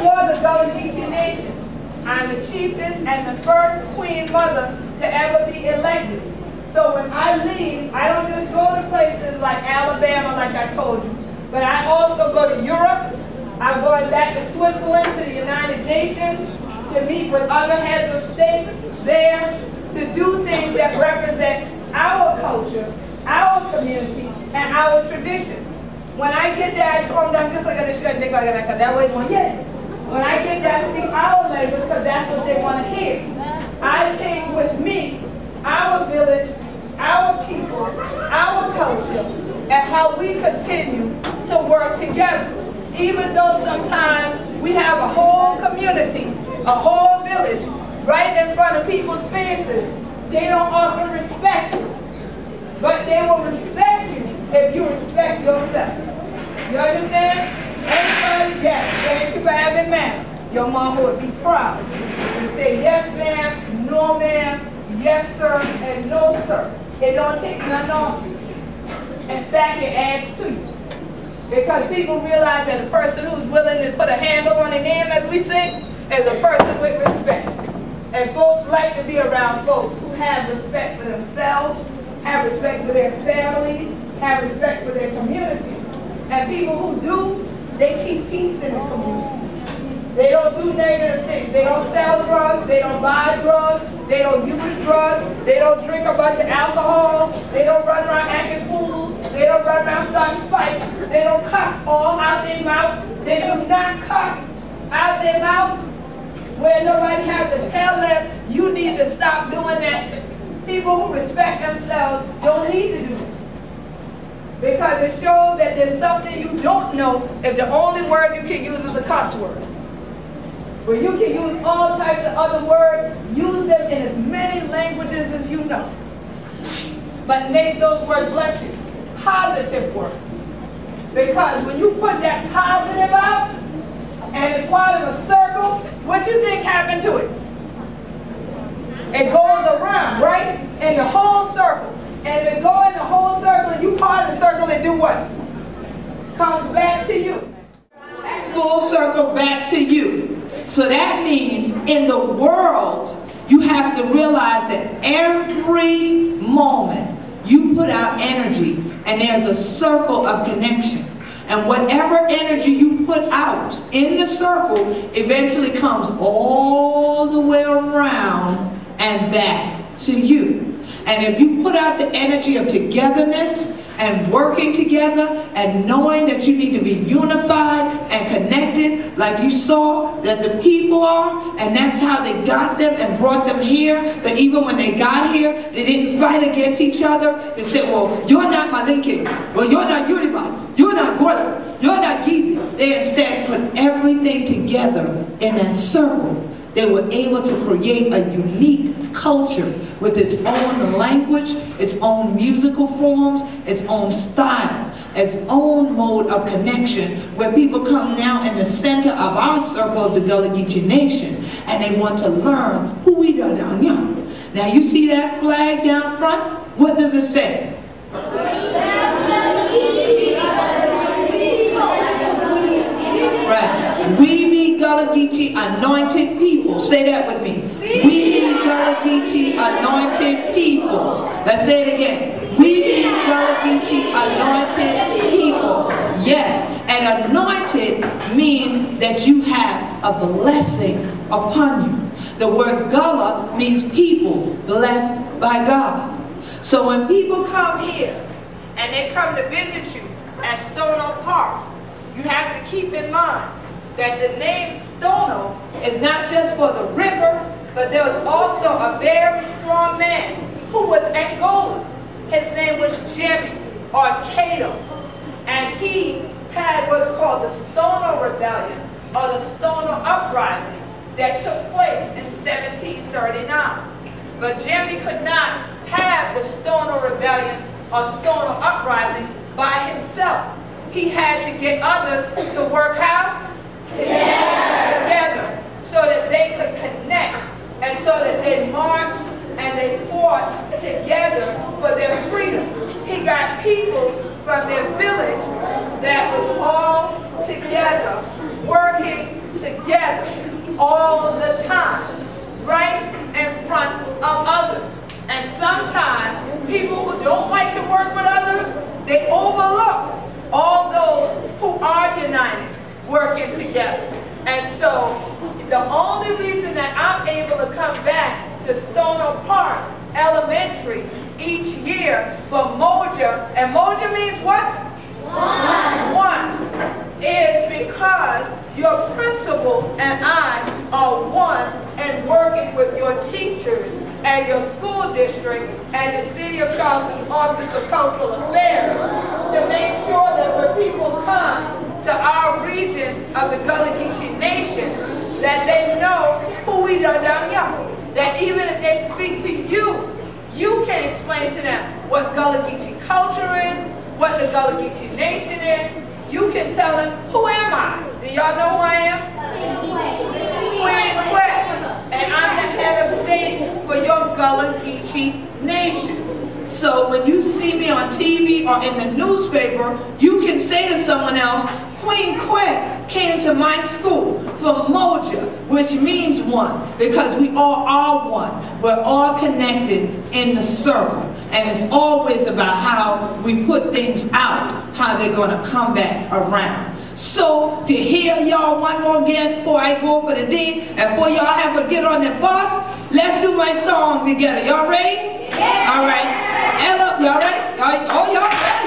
for the Gullah Geechee Nation. I'm the chiefess and the first queen mother to ever be elected. So when I leave, I don't just go to places like Alabama, like I told you, but I also go to Europe. I'm going back to Switzerland, to the United Nations, to meet with other heads of state there, to do things that represent our culture, our community, and our traditions. When I get there, I told them, just like that way, when I get there, I speak our language because that's what they want to hear. I take with me our village, our people, our culture, and how we continue to work together. Even though sometimes we have a whole community, a whole village, right in front of people's faces, they don't often respect you. But they will respect you if you respect yourself. You understand? Everybody, yes, thank you for having manners. Your mama would be proud and say, yes ma'am, no ma'am, yes sir, and no sir. It don't take none off you. In fact, it adds to you. Because people realize that a person who's willing to put a handle on their name, as we say, is a person with respect. And folks like to be around folks who have respect for themselves, have respect for their families, have respect for their community. And people who do, they keep peace in the community. They don't do negative things. They don't sell drugs. They don't buy drugs. They don't use drugs. They don't drink a bunch of alcohol. They don't run around acting fools. They don't run around starting fights. They don't cuss all out their mouth. They do not cuss out their mouth where nobody has to tell them, you need to stop doing that. People who respect themselves don't need to do it. Because it shows that there's something you don't know if the only word you can use is a cuss word. But you can use all types of other words, use them in as many languages as you know. But make those words, bless you, positive words. Because when you put that positive out, and it's part of a circle, what do you think happened to it? It goes around, right? In the whole circle. And if it goes in the whole circle, and you part of the circle, it do what? Comes back to you. Full circle back to you. So that means in the world, you have to realize that every moment you put out energy and there's a circle of connection. And whatever energy you put out in the circle eventually comes all the way around and back to you. And if you put out the energy of togetherness and working together and knowing that you need to be unified and connected like you saw that the people are, and that's how they got them and brought them here. But even when they got here, they didn't fight against each other. They said, well, you're not Malinke. Well, you're not Yoruba. You're not Gola. You're not Gizi. They instead put everything together in a circle. They were able to create a unique culture with its own language, its own musical forms, its own style, its own mode of connection, where people come now in the center of our circle of the Gullah Geechee Nation, and they want to learn who we are down here. Now you see that flag down front? What does it say? Right. We be Gullah Geechee anointed people. Say that with me. We be Gullah Geechee anointed people. Let's say it again. We be Gullah Geechee anointed people. Yes. And anointed means that you have a blessing upon you. The word Gullah means people blessed by God. So when people come here and they come to visit you at Stono Park, you have to keep in mind that the name Stono is not just for the river, but there was also a very strong man who was Angola. His name was Jimmy, or Cato. And he had what's called the Stono Rebellion, or the Stono Uprising, that took place in 1739. But Jimmy could not have the Stono Rebellion or Stono Uprising by himself. He had to get others to work how? Together. So that they could connect. And so that they marched and they fought together for their freedom. He got people from their village that was all together, working together. The only reason that I'm able to come back to Stoner Park Elementary each year for Moja, and Moja means what? One, is because your principal and I are one and working with your teachers and your school district and the City of Charleston's Office of Cultural Affairs to make sure that when people come to our region of the Gullah Geechee Nation, that they know who we are down here. That even if they speak to you, you can explain to them what Gullah Geechee culture is, what the Gullah Geechee Nation is. You can tell them, who am I? Do y'all know who I am? Queen Quet. And I'm the head of state for your Gullah Geechee Nation. So when you see me on TV or in the newspaper, you can say to someone else, Queen Quet came to my school for Moja, which means one, because we all are one. We're all connected in the circle. And it's always about how we put things out, how they're going to come back around. So to hear y'all one more again before I go for the day, and before y'all have to get on the bus, let's do my song together. Y'all ready? Yeah. All right. Ella, y'all ready? Oh, y'all ready?